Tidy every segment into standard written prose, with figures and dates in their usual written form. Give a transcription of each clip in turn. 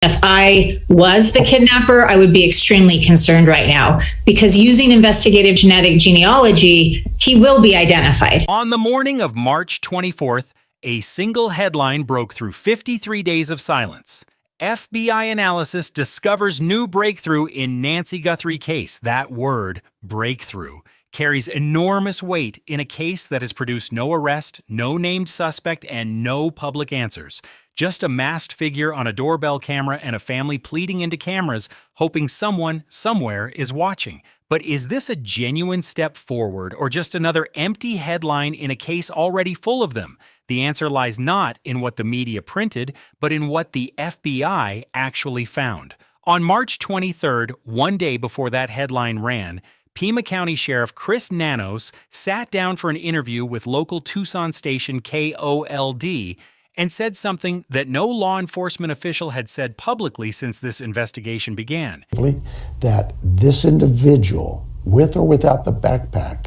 If I was the kidnapper, I would be extremely concerned right now because using investigative genetic genealogy, he will be identified. On the morning of March 24th, a single headline broke through 53 days of silence. FBI analysis discovers new breakthrough in Nancy Guthrie case. That word, breakthrough, carries enormous weight in a case that has produced no arrest, no named suspect, and no public answers. Just a masked figure on a doorbell camera and a family pleading into cameras, hoping someone, somewhere, is watching. But is this a genuine step forward or just another empty headline in a case already full of them? The answer lies not in what the media printed, but in what the FBI actually found. On March 23rd, one day before that headline ran, Pima County Sheriff Chris Nanos sat down for an interview with local Tucson station KOLD and said something that no law enforcement official had said publicly since this investigation began. That this individual, with or without the backpack,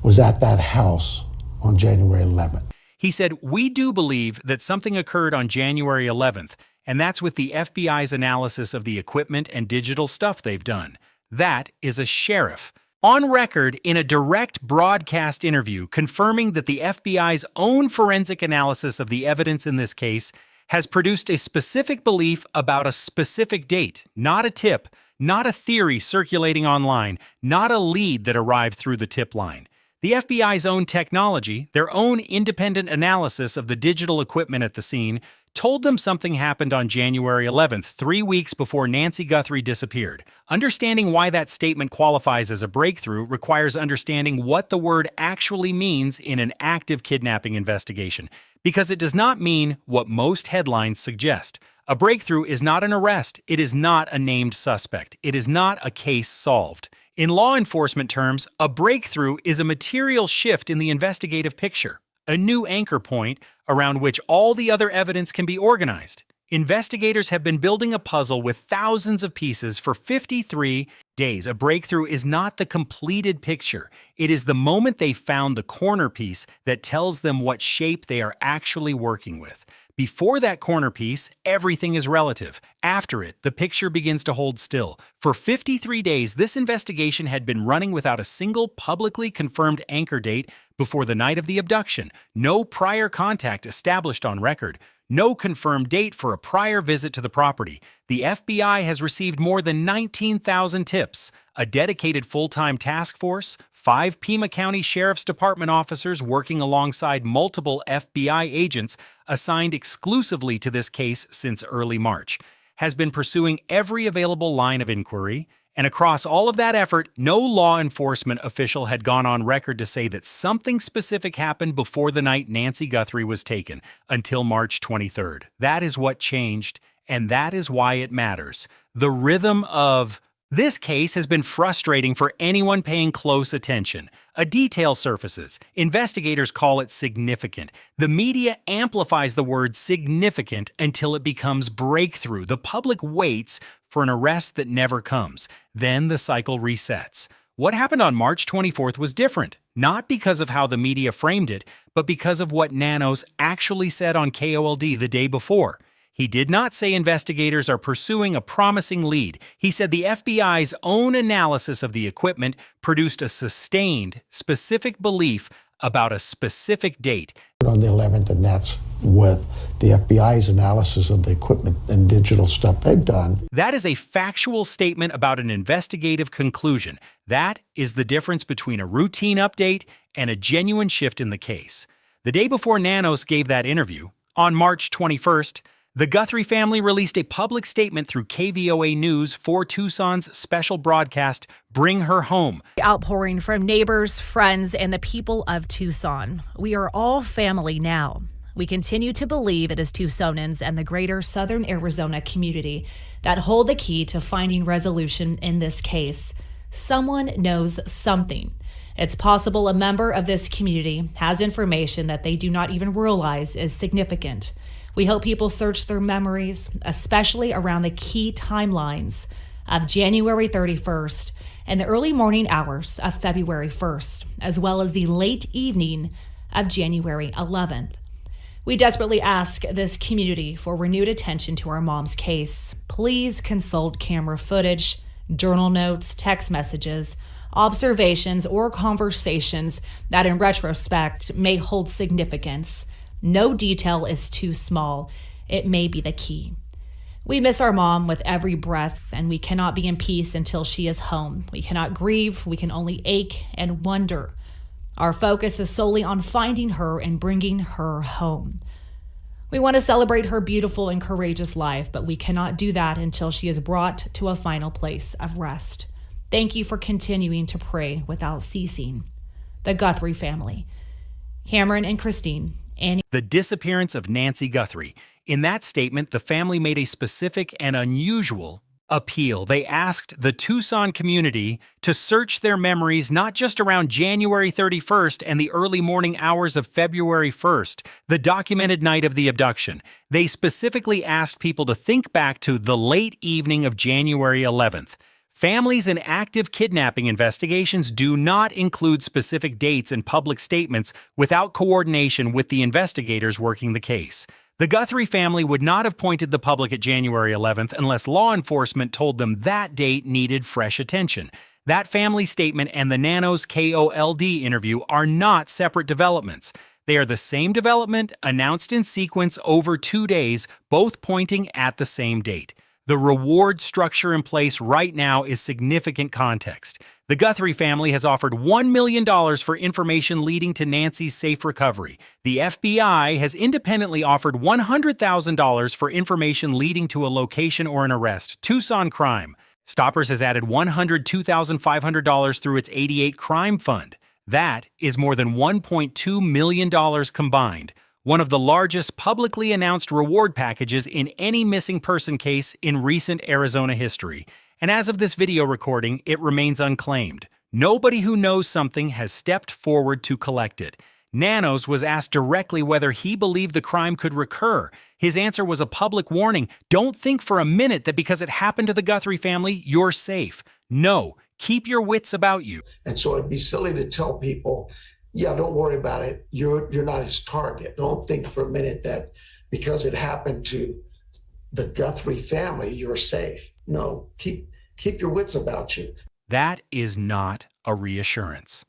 was at that house on January 11th. He said, "We do believe that something occurred on January 11th, and that's with the FBI's analysis of the equipment and digital stuff they've done. That is a sheriff." On record in a direct broadcast interview confirming that the FBI's own forensic analysis of the evidence in this case has produced a specific belief about a specific date, not a tip, not a theory circulating online, not a lead that arrived through the tip line. The FBI's own technology, their own independent analysis of the digital equipment at the scene, told them something happened on January 11th, 3 weeks before Nancy Guthrie disappeared. Understanding why that statement qualifies as a breakthrough requires understanding what the word actually means in an active kidnapping investigation, because it does not mean what most headlines suggest. A breakthrough is not an arrest. It is not a named suspect. It is not a case solved. In law enforcement terms, a breakthrough is a material shift in the investigative picture, a new anchor point around which all the other evidence can be organized. Investigators have been building a puzzle with thousands of pieces for 53 days. A breakthrough is not the completed picture. It is the moment they found the corner piece that tells them what shape they are actually working with. Before that corner piece, everything is relative. After it, the picture begins to hold still. For 53 days, this investigation had been running without a single publicly confirmed anchor date before the night of the abduction. No prior contact established on record. No confirmed date for a prior visit to the property. The FBI has received more than 19,000 tips. A dedicated full-time task force, 5 Pima County Sheriff's Department officers working alongside multiple FBI agents assigned exclusively to this case since early March, has been pursuing every available line of inquiry, and across all of that effort, no law enforcement official had gone on record to say that something specific happened before the night Nancy Guthrie was taken, until March 23rd. That is what changed, and that is why it matters. The rhythm of this case has been frustrating for anyone paying close attention. A detail surfaces. Investigators call it significant. The media amplifies the word significant until it becomes breakthrough. The public waits for an arrest that never comes. Then the cycle resets. What happened on March 24th was different, not because of how the media framed it, but because of what Nanos actually said on KOLD the day before. He did not say investigators are pursuing a promising lead. He said the FBI's own analysis of the equipment produced a sustained, specific belief about a specific date. On the 11th, and that's with the FBI's analysis of the equipment and digital stuff they've done. That is a factual statement about an investigative conclusion. That is the difference between a routine update and a genuine shift in the case. The day before Nanos gave that interview, on March 21st, the Guthrie family released a public statement through KVOA News for Tucson's special broadcast, Bring Her Home. Outpouring from neighbors, friends, and the people of Tucson. We are all family now. We continue to believe it is Tucsonans and the greater Southern Arizona community that hold the key to finding resolution in this case. Someone knows something. It's possible a member of this community has information that they do not even realize is significant. We hope people search their memories, especially around the key timelines of January 31st and the early morning hours of February 1st, as well as the late evening of January 11th. We desperately ask this community for renewed attention to our mom's case. Please consult camera footage, journal notes, text messages, observations, or conversations that in retrospect may hold significance. No detail is too small. It may be the key. We miss our mom with every breath, and we cannot be in peace until she is home. We cannot grieve. We can only ache and wonder. Our focus is solely on finding her and bringing her home. We want to celebrate her beautiful and courageous life, but we cannot do that until she is brought to a final place of rest. Thank you for continuing to pray without ceasing. The Guthrie family. Cameron and Christine. Annie. The disappearance of Nancy Guthrie. In that statement, the family made a specific and unusual appeal. They asked the Tucson community to search their memories not just around January 31st and the early morning hours of February 1st, the documented night of the abduction. They specifically asked people to think back to the late evening of January 11th. Families in active kidnapping investigations do not include specific dates in public statements without coordination with the investigators working the case. The Guthrie family would not have pointed the public at January 11th unless law enforcement told them that date needed fresh attention. That family statement and the Nanos KOLD interview are not separate developments. They are the same development announced in sequence over 2 days, both pointing at the same date. The reward structure in place right now is significant context. The Guthrie family has offered $1 million for information leading to Nancy's safe recovery. The FBI has independently offered $100,000 for information leading to a location or an arrest. Tucson Crime. Stoppers has added $102,500 through its 88 Crime Fund. That is more than $1.2 million combined. One of the largest publicly announced reward packages in any missing person case in recent Arizona history. And as of this video recording, it remains unclaimed. Nobody who knows something has stepped forward to collect it. Nanos was asked directly whether he believed the crime could recur. His answer was a public warning. Don't think for a minute that because it happened to the Guthrie family, you're safe. No, keep your wits about you. And so it'd be silly to tell people, yeah, don't worry about it. You're not his target. Don't think for a minute that because it happened to the Guthrie family, you're safe. No, keep your wits about you. That is not a reassurance.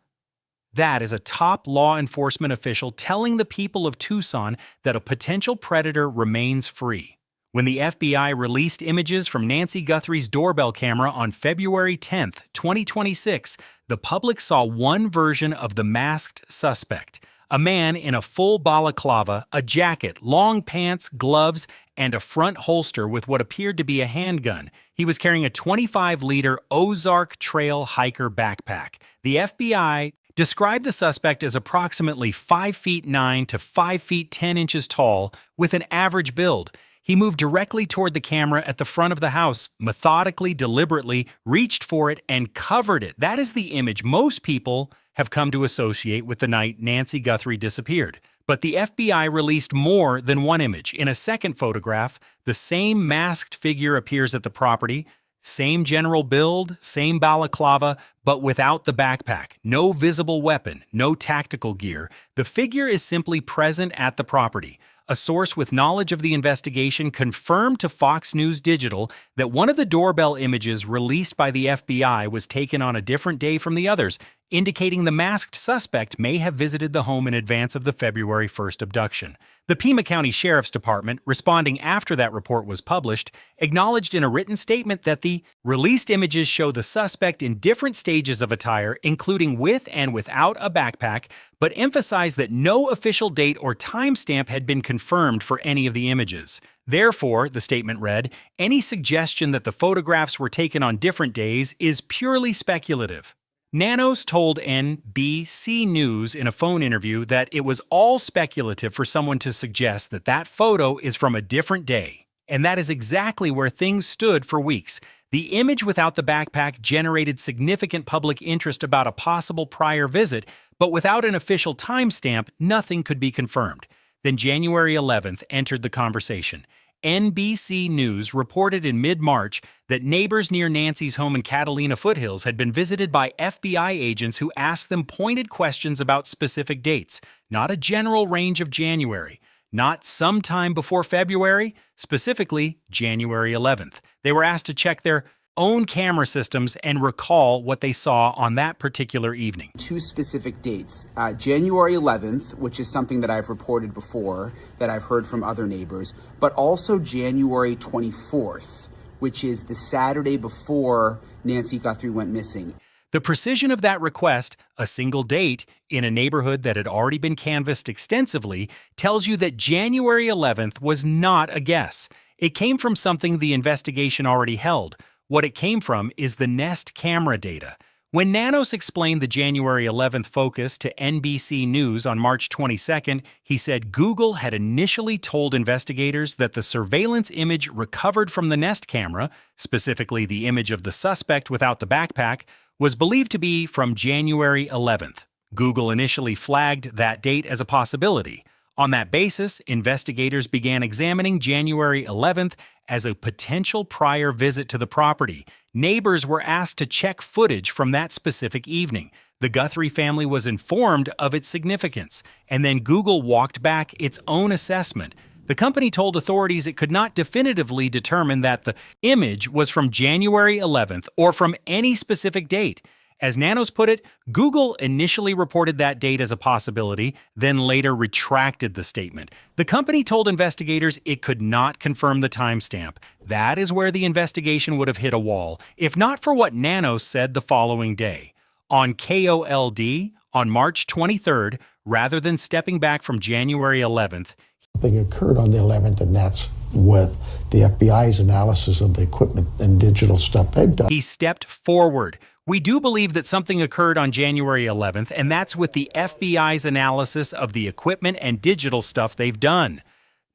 That is a top law enforcement official telling the people of Tucson that a potential predator remains free. When the FBI released images from Nancy Guthrie's doorbell camera on February 10, 2026, the public saw one version of the masked suspect, a man in a full balaclava, a jacket, long pants, gloves, and a front holster with what appeared to be a handgun. He was carrying a 25-liter Ozark Trail hiker backpack. The FBI described the suspect as approximately 5 feet 9 to 5 feet 10 inches tall with an average build. He moved directly toward the camera at the front of the house, methodically, deliberately, reached for it, and covered it. That is the image most people have come to associate with the night Nancy Guthrie disappeared. But the FBI released more than one image. In a second photograph, the same masked figure appears at the property, same general build, same balaclava, but without the backpack. No visible weapon, no tactical gear. The figure is simply present at the property. A source with knowledge of the investigation confirmed to Fox News Digital that one of the doorbell images released by the FBI was taken on a different day from the others, indicating the masked suspect may have visited the home in advance of the February 1st abduction. The Pima County Sheriff's Department, responding after that report was published, acknowledged in a written statement that the released images show the suspect in different stages of attire, including with and without a backpack, but emphasized that no official date or timestamp had been confirmed for any of the images. Therefore, the statement read, any suggestion that the photographs were taken on different days is purely speculative. Nanos told NBC News in a phone interview that it was all speculative for someone to suggest that that photo is from a different day. And that is exactly where things stood for weeks. The image without the backpack generated significant public interest about a possible prior visit, but without an official timestamp, nothing could be confirmed. Then January 11th entered the conversation. NBC News reported in mid-March that neighbors near Nancy's home in Catalina Foothills had been visited by FBI agents who asked them pointed questions about specific dates, not a general range of January. not sometime before February, specifically January 11th. They were asked to check their own camera systems and recall what they saw on that particular evening. Two specific dates, January 11th, which is something that I've reported before, that I've heard from other neighbors, but also January 24th, which is the Saturday before Nancy Guthrie went missing. The precision of that request, a single date, in a neighborhood that had already been canvassed extensively, tells you that January 11th was not a guess. It came from something the investigation already held. What it came from is the Nest camera data. When Nanos explained the January 11th focus to NBC News on March 22nd, he said Google had initially told investigators that the surveillance image recovered from the Nest camera, specifically the image of the suspect without the backpack, was believed to be from January 11th. Google initially flagged that date as a possibility. On that basis, investigators began examining January 11th as a potential prior visit to the property. Neighbors were asked to check footage from that specific evening. The Guthrie family was informed of its significance, and then Google walked back its own assessment. The company told authorities it could not definitively determine that the image was from January 11th or from any specific date. As Nanos put it, Google initially reported that date as a possibility, then later retracted the statement. The company told investigators it could not confirm the timestamp. That is where the investigation would have hit a wall, if not for what Nanos said the following day. On KOLD, on March 23rd, rather than stepping back from January 11th, Something occurred on the 11th, and that's with the FBI's analysis of the equipment and digital stuff they've done. he stepped forward. We do believe that something occurred on January 11th, and that's with the FBI's analysis of the equipment and digital stuff they've done.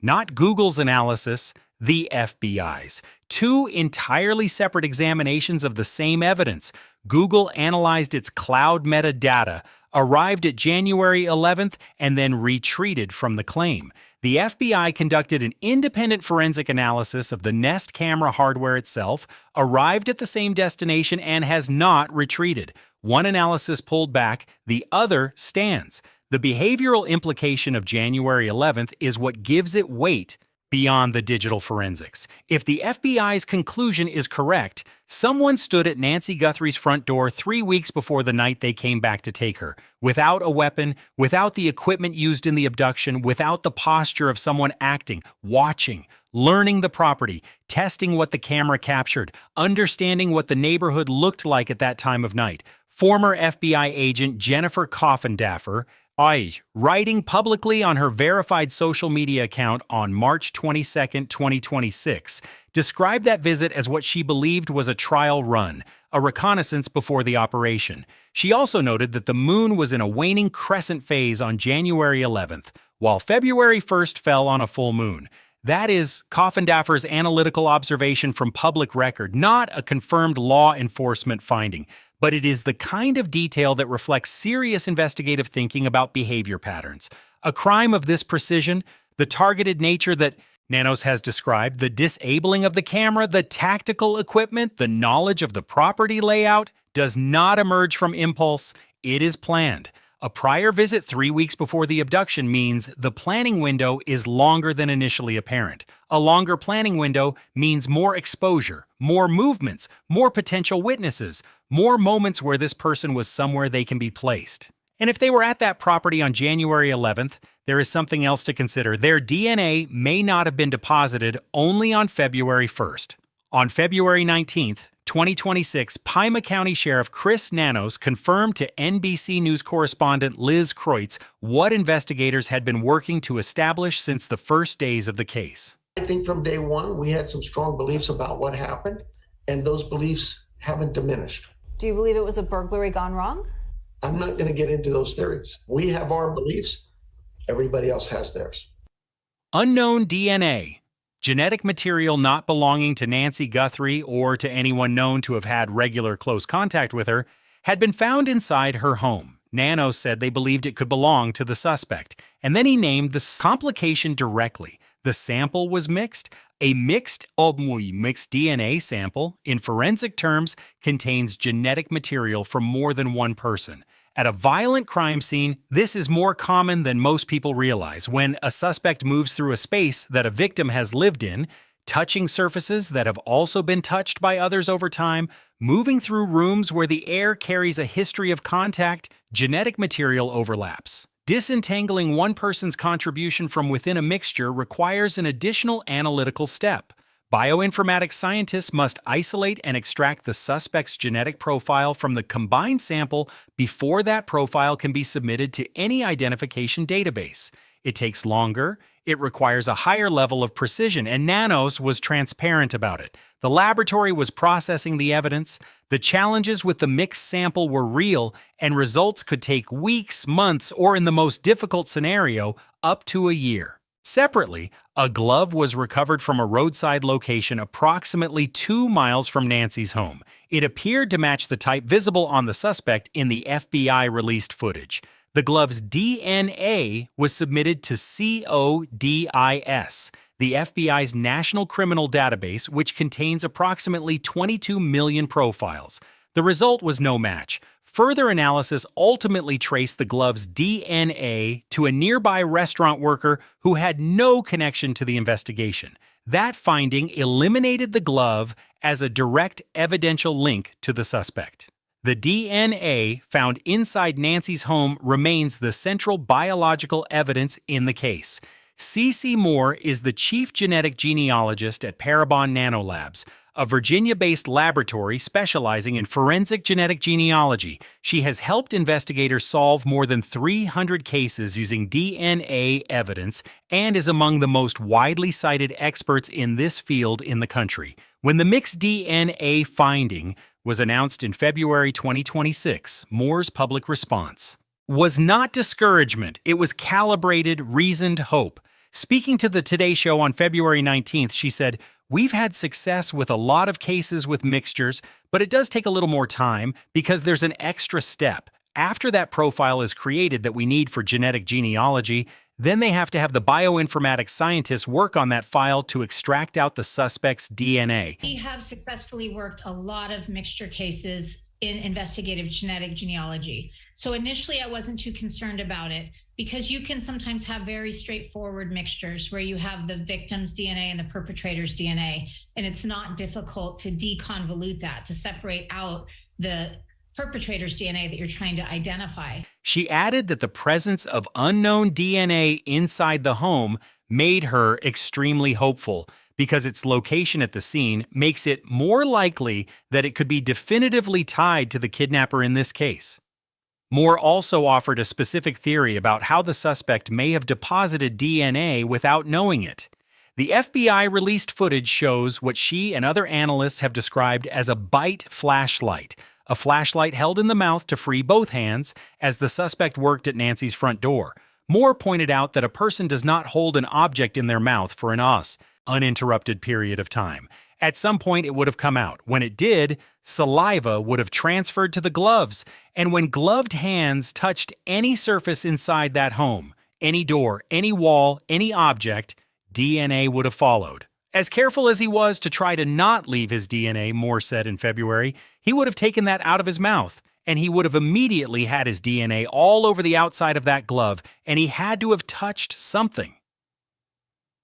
Not Google's analysis, the FBI's. Two entirely separate examinations of the same evidence. Google analyzed its cloud metadata, arrived at January 11th, and then retreated from the claim. The FBI conducted an independent forensic analysis of the Nest camera hardware itself, arrived at the same destination, and has not retreated. One analysis pulled back, the other stands. The behavioral implication of January 11th is what gives it weight beyond the digital forensics. If the FBI's conclusion is correct, someone stood at Nancy Guthrie's front door 3 weeks before the night they came back to take her, without a weapon, without the equipment used in the abduction, without the posture of someone acting, watching, learning the property, testing what the camera captured, understanding what the neighborhood looked like at that time of night. Former FBI agent Jennifer Coffindaffer, writing publicly on her verified social media account on March 22, 2026, described that visit as what she believed was a trial run, a reconnaissance before the operation. She also noted that the moon was in a waning crescent phase on January 11th, while February 1st fell on a full moon. That is Coffindaffer's analytical observation from public record, not a confirmed law enforcement finding. But it is the kind of detail that reflects serious investigative thinking about behavior patterns. A crime of this precision, the targeted nature that Nanos has described, the disabling of the camera, the tactical equipment, the knowledge of the property layout, does not emerge from impulse. It is planned. A prior visit 3 weeks before the abduction means the planning window is longer than initially apparent. A longer planning window means more exposure, more movements, more potential witnesses, more moments where this person was somewhere they can be placed. And if they were at that property on January 11th, there is something else to consider. Their DNA may not have been deposited only on February 1st. On February 19th, 2026, Pima County Sheriff Chris Nanos confirmed to NBC News correspondent Liz Kreutz what investigators had been working to establish since the first days of the case. I think from day one, we had some strong beliefs about what happened, and those beliefs haven't diminished. Do you believe it was a burglary gone wrong? I'm not going to get into those theories. We have our beliefs. Everybody else has theirs. Unknown DNA. Genetic material not belonging to Nancy Guthrie or to anyone known to have had regular close contact with her had been found inside her home. Nanos said they believed it could belong to the suspect, and then he named the complication directly. The sample was mixed. A mixed DNA sample, in forensic terms, contains genetic material from more than one person. At a violent crime scene, this is more common than most people realize. When a suspect moves through a space that a victim has lived in, touching surfaces that have also been touched by others over time, moving through rooms where the air carries a history of contact, genetic material overlaps. Disentangling one person's contribution from within a mixture requires an additional analytical step. Bioinformatics scientists must isolate and extract the suspect's genetic profile from the combined sample before that profile can be submitted to any identification database. It takes longer, it requires a higher level of precision, and Nanos was transparent about it. The laboratory was processing the evidence. The challenges with the mixed sample were real, and results could take weeks, months, or in the most difficult scenario, up to a year. Separately, a glove was recovered from a roadside location approximately 2 miles from Nancy's home. It appeared to match the type visible on the suspect in the FBI-released footage. The glove's DNA was submitted to CODIS, the FBI's National Criminal Database, which contains approximately 22 million profiles. The result was no match. Further analysis ultimately traced the glove's DNA to a nearby restaurant worker who had no connection to the investigation. That finding eliminated the glove as a direct evidential link to the suspect. The DNA found inside Nancy's home remains the central biological evidence in the case. C.C. Moore is the chief genetic genealogist at Parabon Nanolabs, a Virginia-based laboratory specializing in forensic genetic genealogy. She has helped investigators solve more than 300 cases using DNA evidence and is among the most widely cited experts in this field in the country. When the mixed DNA finding was announced in February 2026, Moore's public response was not discouragement. It was calibrated, reasoned hope. Speaking to the Today Show on February 19th, she said, "We've had success with a lot of cases with mixtures, but it does take a little more time because there's an extra step. After that profile is created that we need for genetic genealogy, then they have to have the bioinformatics scientists work on that file to extract out the suspect's DNA." We have successfully worked a lot of mixture cases in investigative genetic genealogy. So initially I wasn't too concerned about it because you can sometimes have very straightforward mixtures where you have the victim's DNA and the perpetrator's DNA, and it's not difficult to deconvolute that, to separate out the perpetrator's DNA that you're trying to identify. She added that the presence of unknown DNA inside the home made her extremely hopeful, because its location at the scene makes it more likely that it could be definitively tied to the kidnapper in this case. Moore also offered a specific theory about how the suspect may have deposited DNA without knowing it. The FBI released footage shows what she and other analysts have described as a bite flashlight, a flashlight held in the mouth to free both hands as the suspect worked at Nancy's front door. Moore pointed out that a person does not hold an object in their mouth for an uninterrupted period of time. At some point, it would have come out. When it did, saliva would have transferred to the gloves. And when gloved hands touched any surface inside that home, any door, any wall, any object, DNA would have followed. As careful as he was to try to not leave his DNA, Moore said in February, he would have taken that out of his mouth, and he would have immediately had his DNA all over the outside of that glove, and he had to have touched something.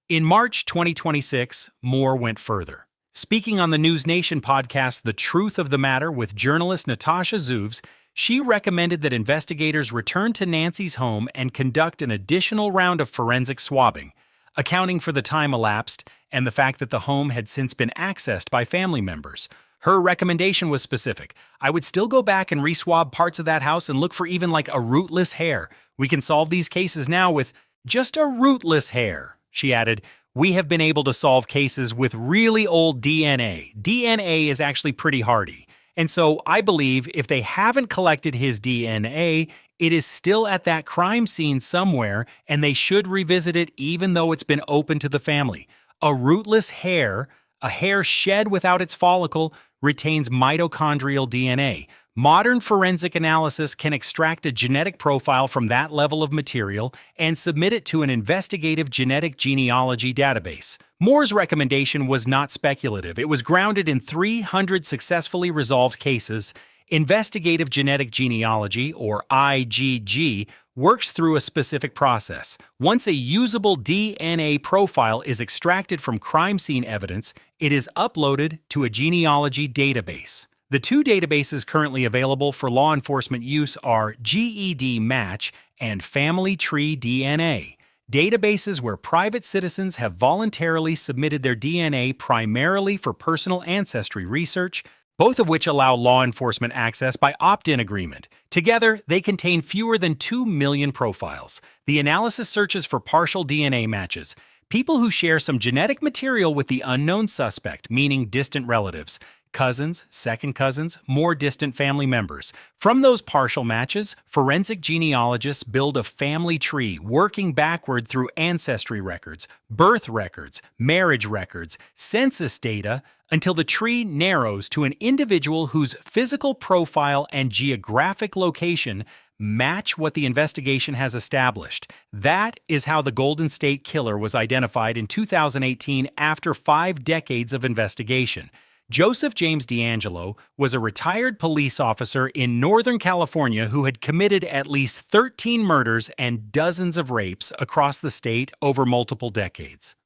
In March 2026, Moore went further. Speaking on the News Nation podcast, The Truth of the Matter, with journalist Natasha Zuvs, she recommended that investigators return to Nancy's home and conduct an additional round of forensic swabbing, accounting for the time elapsed and the fact that the home had since been accessed by family members. Her recommendation was specific. "I would still go back and re-swab parts of that house and look for even like a rootless hair. We can solve these cases now with just a rootless hair." She added, "We have been able to solve cases with really old DNA. DNA is actually pretty hardy. And so I believe if they haven't collected his DNA, it is still at that crime scene somewhere, and they should revisit it even though it's been open to the family. A rootless hair, a hair shed without its follicle, retains mitochondrial DNA. Modern forensic analysis can extract a genetic profile from that level of material and submit it to an investigative genetic genealogy database." Moore's recommendation was not speculative. It was grounded in 300 successfully resolved cases. Investigative genetic genealogy, or IgG, works through a specific process. Once a usable DNA profile is extracted from crime scene evidence, it is uploaded to a genealogy database. The two databases currently available for law enforcement use are GED Match and Family Tree DNA, databases where private citizens have voluntarily submitted their DNA primarily for personal ancestry research, both of which allow law enforcement access by opt-in agreement. Together, they contain fewer than 2 million profiles. The analysis searches for partial DNA matches, people who share some genetic material with the unknown suspect, meaning distant relatives, cousins, second cousins, more distant family members. From those partial matches, forensic genealogists build a family tree working backward through ancestry records, birth records, marriage records, census data, until the tree narrows to an individual whose physical profile and geographic location match what the investigation has established. That is how the Golden State Killer was identified in 2018 after 5 decades of investigation. Joseph James DeAngelo was a retired police officer in Northern California who had committed at least 13 murders and dozens of rapes across the state over multiple decades.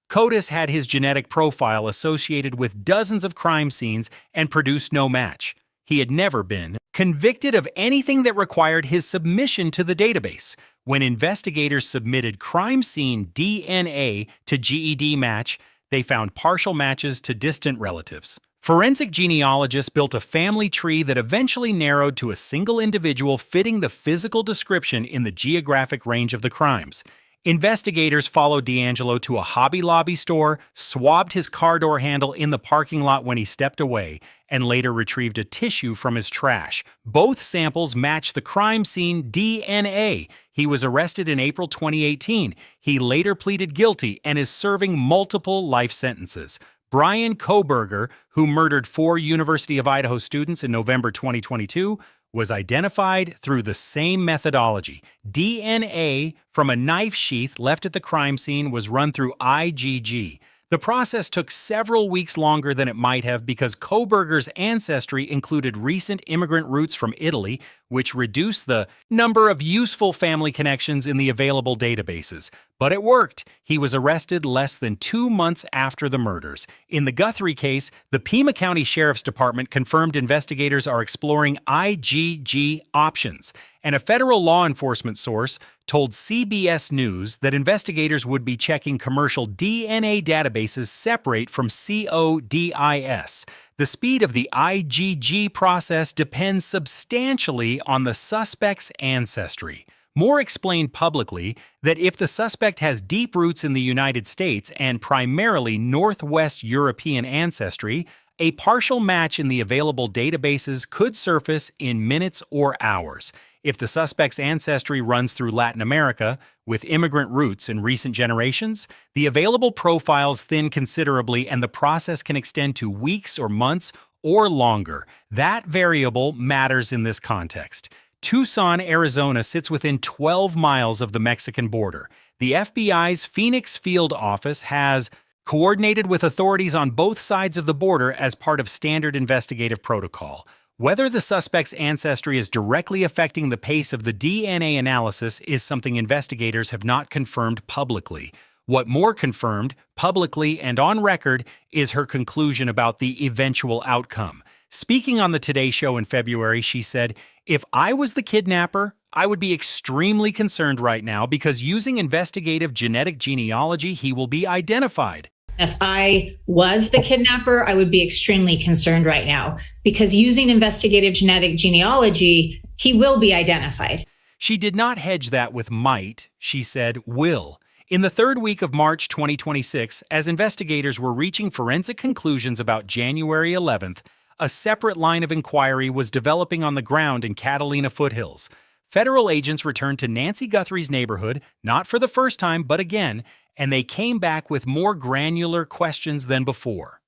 CODIS had his genetic profile associated with dozens of crime scenes and produced no match. He had never been convicted of anything that required his submission to the database. When investigators submitted crime scene DNA to GED Match, they found partial matches to distant relatives. Forensic genealogists built a family tree that eventually narrowed to a single individual fitting the physical description in the geographic range of the crimes. Investigators followed DeAngelo to a Hobby Lobby store, swabbed his car door handle in the parking lot when he stepped away, and later retrieved a tissue from his trash. Both samples matched the crime scene DNA. He was arrested in April 2018. He later pleaded guilty and is serving multiple life sentences. Brian Kohberger, who murdered 4 University of Idaho students in November 2022, was identified through the same methodology. DNA from a knife sheath left at the crime scene was run through IgG. The process took several weeks longer than it might have because Kohberger's ancestry included recent immigrant roots from Italy, which reduced the number of useful family connections in the available databases. But it worked. He was arrested less than 2 months after the murders. In the Guthrie case, the Pima County Sheriff's Department confirmed investigators are exploring IgG options, and a federal law enforcement source told CBS News that investigators would be checking commercial DNA databases separate from CODIS. The speed of the IgG process depends substantially on the suspect's ancestry. Moore explained publicly that if the suspect has deep roots in the United States and primarily Northwest European ancestry, a partial match in the available databases could surface in minutes or hours. If the suspect's ancestry runs through Latin America, with immigrant roots in recent generations, the available profiles thin considerably and the process can extend to weeks or months or longer. That variable matters in this context. Tucson, Arizona sits within 12 miles of the Mexican border. The FBI's Phoenix Field Office has coordinated with authorities on both sides of the border as part of standard investigative protocol. Whether the suspect's ancestry is directly affecting the pace of the DNA analysis is something investigators have not confirmed publicly. What Moore confirmed, publicly and on record, is her conclusion about the eventual outcome. Speaking on the Today Show in February, she said, "If I was the kidnapper, I would be extremely concerned right now because using investigative genetic genealogy, he will be identified. If I was the kidnapper, I would be extremely concerned right now because using investigative genetic genealogy, he will be identified." She did not hedge that with might. She said will. In the third week of March 2026, as investigators were reaching forensic conclusions about January 11th, a separate line of inquiry was developing on the ground in Catalina foothills. Federal agents returned to Nancy Guthrie's neighborhood, not for the first time, but again, and they came back with more granular questions than before.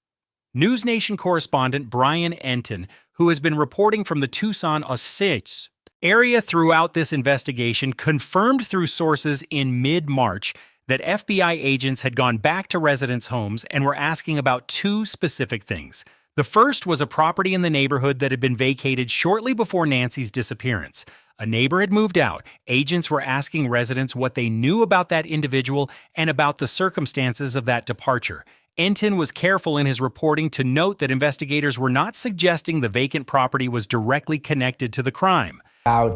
News Nation correspondent Brian Enton, who has been reporting from the Tucson Osage area throughout this investigation, confirmed through sources in mid-March that FBI agents had gone back to residents' homes and were asking about 2 specific things: The first was a property in the neighborhood that had been vacated shortly before Nancy's disappearance. A neighbor had moved out. Agents were asking residents what they knew about that individual and about the circumstances of that departure. Enton was careful in his reporting to note that investigators were not suggesting the vacant property was directly connected to the crime.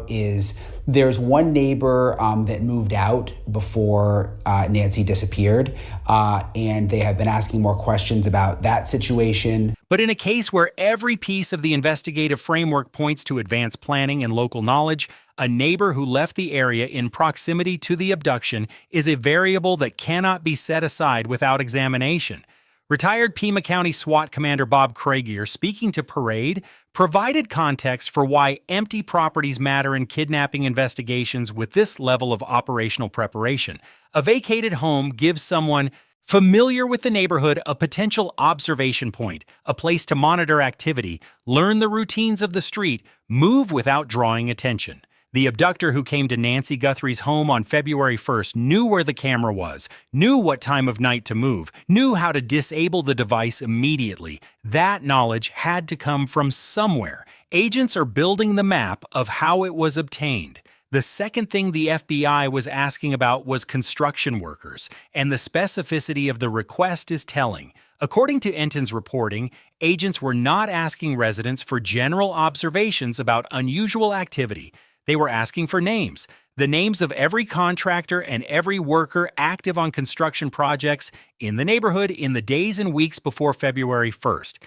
Is there's one neighbor that moved out before Nancy disappeared, and they have been asking more questions about that situation. But in a case where every piece of the investigative framework points to advanced planning and local knowledge, a neighbor who left the area in proximity to the abduction is a variable that cannot be set aside without examination. Retired Pima County SWAT Commander Bob Craigier, speaking to Parade, provided context for why empty properties matter in kidnapping investigations with this level of operational preparation. A vacated home gives someone familiar with the neighborhood a potential observation point, a place to monitor activity, learn the routines of the street, move without drawing attention. The abductor who came to Nancy Guthrie's home on February 1st knew where the camera was, knew what time of night to move, knew how to disable the device immediately. That knowledge had to come from somewhere. Agents are building the map of how it was obtained. The second thing the FBI was asking about was construction workers, and the specificity of the request is telling. According to Enton's reporting, agents were not asking residents for general observations about unusual activity. They were asking for names, the names of every contractor and every worker active on construction projects in the neighborhood in the days and weeks before February 1st.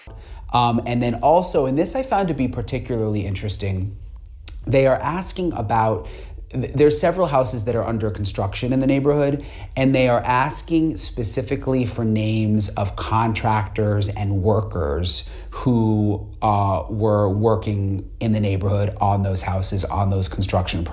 And then also, and this I found to be particularly interesting, they are asking about, there's several houses that are under construction in the neighborhood, and they are asking specifically for names of contractors and workers who were working in the neighborhood on those houses, on those construction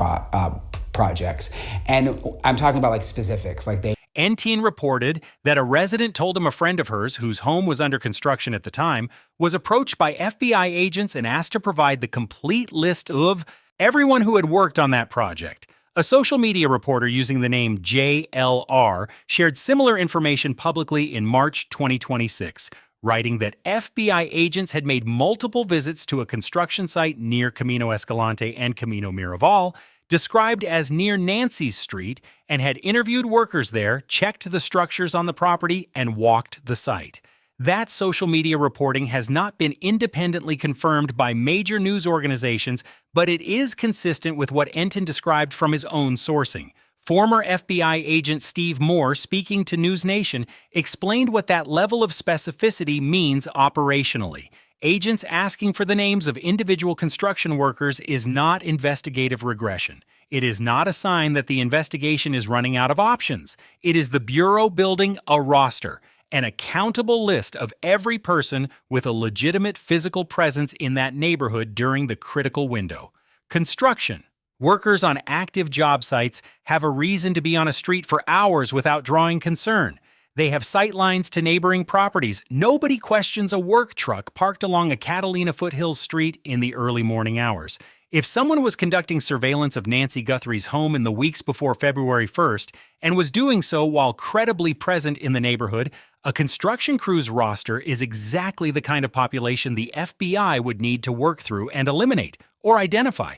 projects. And I'm talking about like specifics, like they... NTN reported that a resident told him a friend of hers, whose home was under construction at the time, was approached by FBI agents and asked to provide the complete list of everyone who had worked on that project. A social media reporter using the name JLR shared similar information publicly in March 2026, writing that FBI agents had made multiple visits to a construction site near Camino Escalante and Camino Miraval, described as near Nancy's Street, and had interviewed workers there, checked the structures on the property, and walked the site. That social media reporting has not been independently confirmed by major news organizations, but it is consistent with what Enton described from his own sourcing. Former FBI agent Steve Moore, speaking to News Nation, explained what that level of specificity means operationally. Agents asking for the names of individual construction workers is not investigative regression. It is not a sign that the investigation is running out of options. It is the Bureau building a roster, an accountable list of every person with a legitimate physical presence in that neighborhood during the critical window. Construction. Workers on active job sites have a reason to be on a street for hours without drawing concern. They have sight lines to neighboring properties. Nobody questions a work truck parked along a Catalina Foothills street in the early morning hours. If someone was conducting surveillance of Nancy Guthrie's home in the weeks before February 1st and was doing so while credibly present in the neighborhood, a construction crew's roster is exactly the kind of population the FBI would need to work through and eliminate or identify.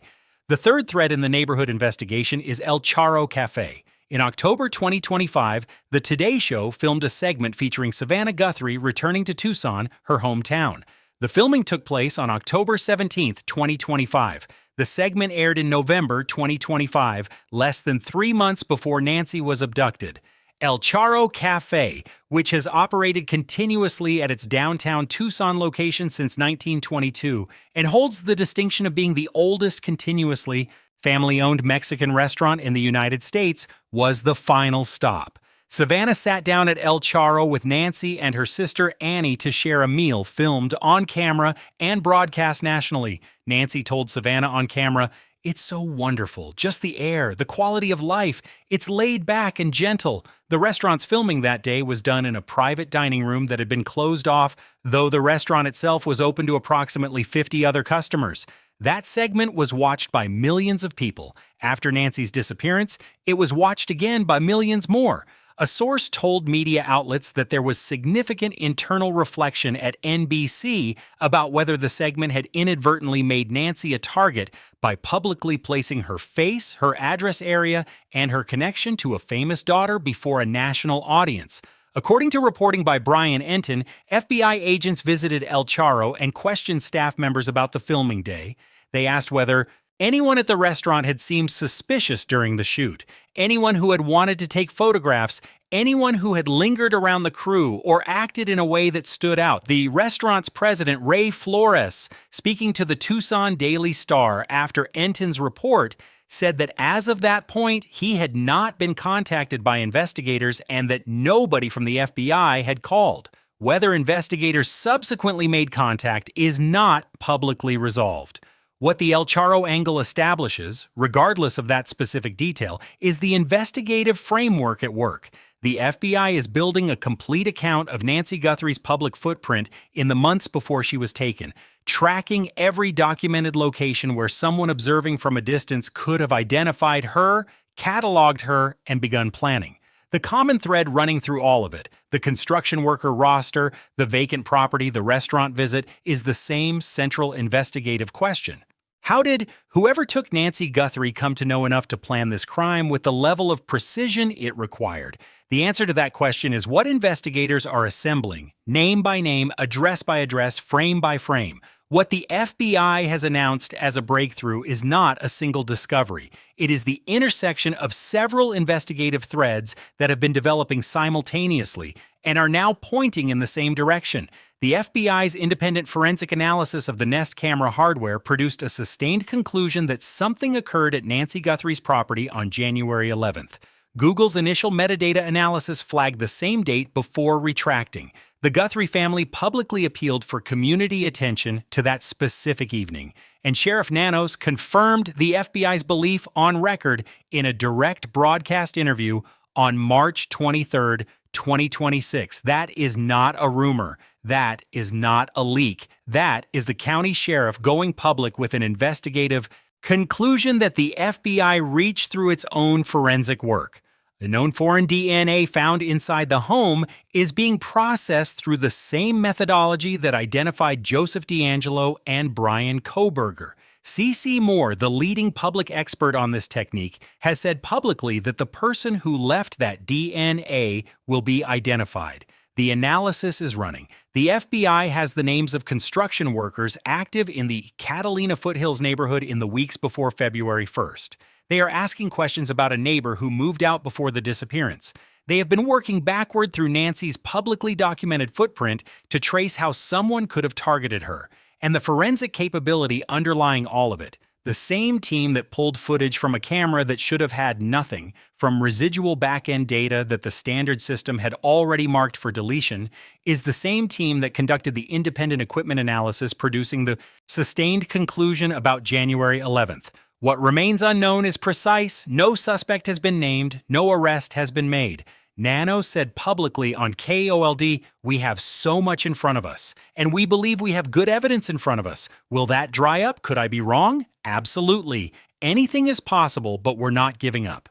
The third thread in the neighborhood investigation is El Charro Cafe. In October 2025, The Today Show filmed a segment featuring Savannah Guthrie returning to Tucson, her hometown. The filming took place on October 17, 2025. The segment aired in November 2025, less than 3 months before Nancy was abducted. El Charro Cafe, which has operated continuously at its downtown Tucson location since 1922 and holds the distinction of being the oldest continuously family-owned Mexican restaurant in the United States, was the final stop. Savannah sat down at El Charro with Nancy and her sister Annie to share a meal filmed on camera and broadcast nationally. Nancy told Savannah on camera, "It's so wonderful, just the air, the quality of life. It's laid back and gentle." The restaurant's filming that day was done in a private dining room that had been closed off, though the restaurant itself was open to approximately 50 other customers. That segment was watched by millions of people. After Nancy's disappearance, it was watched again by millions more. A source told media outlets that there was significant internal reflection at NBC about whether the segment had inadvertently made Nancy a target by publicly placing her face, her address area, and her connection to a famous daughter before a national audience. According to reporting by Brian Enton, FBI agents visited El Charro and questioned staff members about the filming day. They asked whether anyone at the restaurant had seemed suspicious during the shoot, anyone who had wanted to take photographs, anyone who had lingered around the crew or acted in a way that stood out. The restaurant's president, Ray Flores, speaking to the Tucson Daily Star after Enton's report, said that as of that point, he had not been contacted by investigators and that nobody from the FBI had called. Whether investigators subsequently made contact is not publicly resolved. What the El Charro angle establishes, regardless of that specific detail, is the investigative framework at work. The FBI is building a complete account of Nancy Guthrie's public footprint in the months before she was taken, tracking every documented location where someone observing from a distance could have identified her, cataloged her, and begun planning. The common thread running through all of it, the construction worker roster, the vacant property, the restaurant visit, is the same central investigative question. How did whoever took Nancy Guthrie come to know enough to plan this crime with the level of precision it required? The answer to that question is what investigators are assembling, name by name, address by address, frame by frame. What the FBI has announced as a breakthrough is not a single discovery. It is the intersection of several investigative threads that have been developing simultaneously and are now pointing in the same direction. The FBI's independent forensic analysis of the Nest camera hardware produced a sustained conclusion that something occurred at Nancy Guthrie's property on January 11th. Google's initial metadata analysis flagged the same date before retracting. The Guthrie family publicly appealed for community attention to that specific evening, and Sheriff Nanos confirmed the FBI's belief on record in a direct broadcast interview on March 23, 2026. That is not a rumor. That is not a leak. That is the county sheriff going public with an investigative conclusion that the FBI reached through its own forensic work. The known foreign DNA found inside the home is being processed through the same methodology that identified Joseph D'Angelo and Brian Kohberger. C.C. Moore, the leading public expert on this technique, has said publicly that the person who left that DNA will be identified. The analysis is running. The FBI has the names of construction workers active in the Catalina Foothills neighborhood in the weeks before February 1st. They are asking questions about a neighbor who moved out before the disappearance. They have been working backward through Nancy's publicly documented footprint to trace how someone could have targeted her, and the forensic capability underlying all of it. The same team that pulled footage from a camera that should have had nothing, from residual back-end data that the standard system had already marked for deletion, is the same team that conducted the independent equipment analysis producing the sustained conclusion about January 11th. What remains unknown is precise. No suspect has been named. No arrest has been made. Nano said publicly on KOLD, "We have so much in front of us, and we believe we have good evidence in front of us. Will that dry up? Could I be wrong? Absolutely. Anything is possible, but we're not giving up."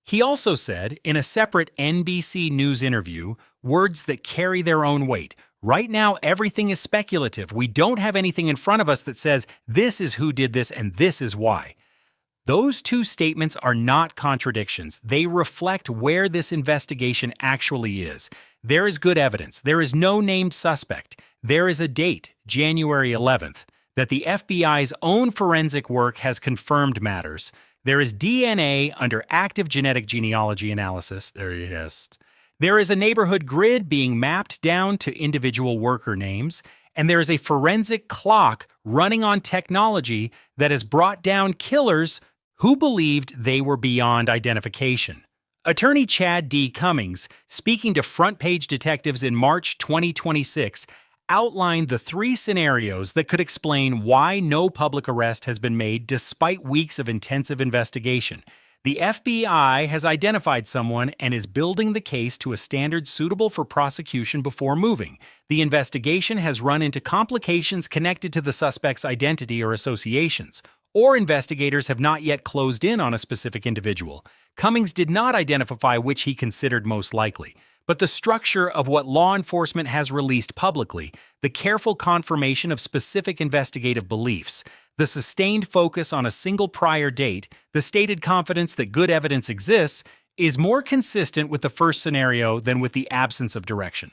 He also said, in a separate NBC News interview, words that carry their own weight. Right now, everything is speculative. We don't have anything in front of us that says, this is who did this and this is why. Those two statements are not contradictions. They reflect where this investigation actually is. There is good evidence. There is no named suspect. There is a date, January 11th, that the FBI's own forensic work has confirmed matters. There is DNA under active genetic genealogy analysis. There it is. There is a neighborhood grid being mapped down to individual worker names, and there is a forensic clock running on technology that has brought down killers who believed they were beyond identification. Attorney Chad D. Cummings, speaking to Front Page Detectives in March 2026, outlined the three scenarios that could explain why no public arrest has been made despite weeks of intensive investigation. The FBI has identified someone and is building the case to a standard suitable for prosecution before moving. The investigation has run into complications connected to the suspect's identity or associations. or investigators have not yet closed in on a specific individual. Cummings did not identify which he considered most likely, but the structure of what law enforcement has released publicly, the careful confirmation of specific investigative beliefs, the sustained focus on a single prior date, the stated confidence that good evidence exists, is more consistent with the first scenario than with the absence of direction.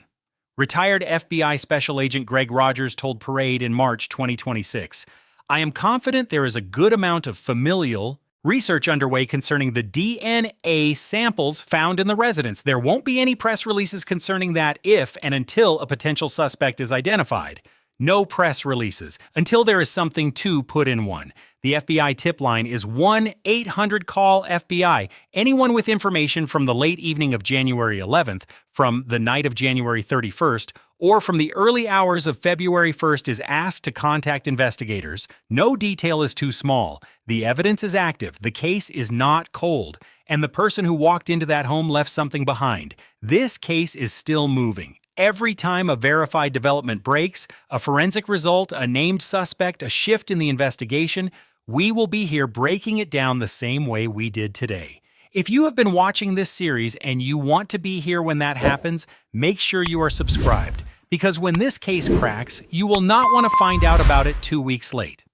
Retired FBI Special Agent Greg Rogers told Parade in March 2026, "I am confident there is a good amount of familial research underway concerning the DNA samples found in the residence. There won't be any press releases concerning that if and until a potential suspect is identified. No press releases until there is something to put in one. The FBI tip line is 1-800-CALL-FBI. Anyone with information from the late evening of January 11th, from the night of January 31st, or from the early hours of February 1st is asked to contact investigators. No detail is too small. The evidence is active. The case is not cold. And the person who walked into that home left something behind. This case is still moving. Every time a verified development breaks, a forensic result, a named suspect, a shift in the investigation, we will be here breaking it down the same way we did today. If you have been watching this series and you want to be here when that happens, make sure you are subscribed, because when this case cracks, you will not want to find out about it 2 weeks late.